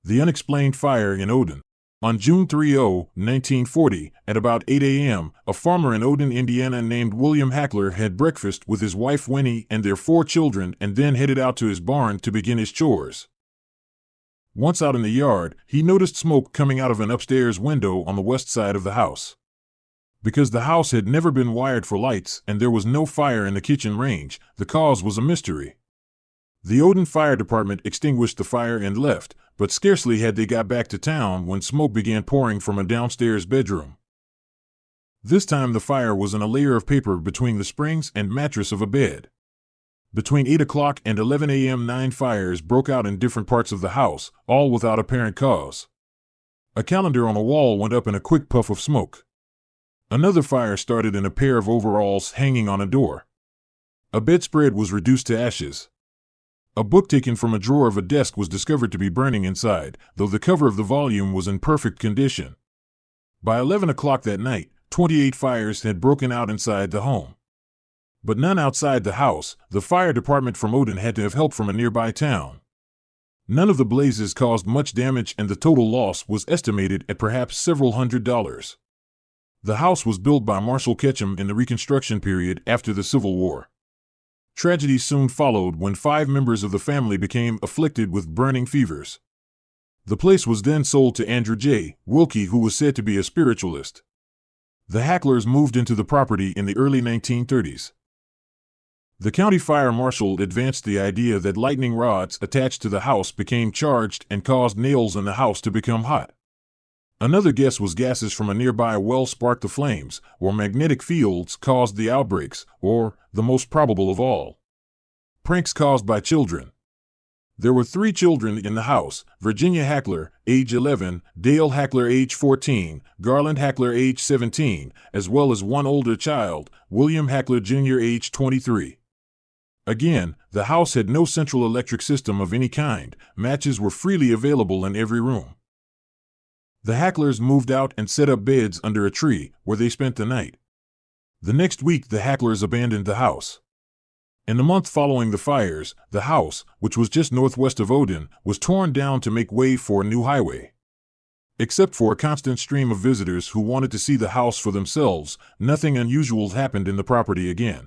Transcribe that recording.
The unexplained fire in Oden. On June 30, 1940, at about 8 a.m., a farmer in Oden, Indiana named William Hackler had breakfast with his wife Winnie and their 4 children and then headed out to his barn to begin his chores. Once out in the yard, he noticed smoke coming out of an upstairs window on the west side of the house. Because the house had never been wired for lights and there was no fire in the kitchen range, the cause was a mystery. The Oden Fire Department extinguished the fire and left, but scarcely had they got back to town when smoke began pouring from a downstairs bedroom. This time the fire was in a layer of paper between the springs and mattress of a bed. Between 8 o'clock and 11 a.m. 9 fires broke out in different parts of the house, all without apparent cause. A calendar on a wall went up in a quick puff of smoke. Another fire started in a pair of overalls hanging on a door. A bedspread was reduced to ashes. A book taken from a drawer of a desk was discovered to be burning inside, though the cover of the volume was in perfect condition. By 11 o'clock that night, 28 fires had broken out inside the home. But none outside the house. The fire department from Oden had to have help from a nearby town. None of the blazes caused much damage and the total loss was estimated at perhaps several $100s. The house was built by Marshall Ketchum in the Reconstruction period after the Civil War. Tragedy soon followed when 5 members of the family became afflicted with burning fevers. The place was then sold to Andrew J. Wilkie, who was said to be a spiritualist. The Hacklers moved into the property in the early 1930s. The county fire marshal advanced the idea that lightning rods attached to the house became charged and caused nails in the house to become hot. Another guess was gases from a nearby well sparked the flames, or magnetic fields caused the outbreaks, or, the most probable of all, pranks caused by children. There were 3 children in the house: Virginia Hackler, age 11, Dale Hackler, age 14, Garland Hackler, age 17, as well as 1 older child, William Hackler Jr., age 23. Again, the house had no central electric system of any kind. Matches were freely available in every room. The Hacklers moved out and set up beds under a tree, where they spent the night. The next week the Hacklers abandoned the house. In the month following the fires, the house, which was just northwest of Oden, was torn down to make way for a new highway. Except for a constant stream of visitors who wanted to see the house for themselves, nothing unusual happened in the property again.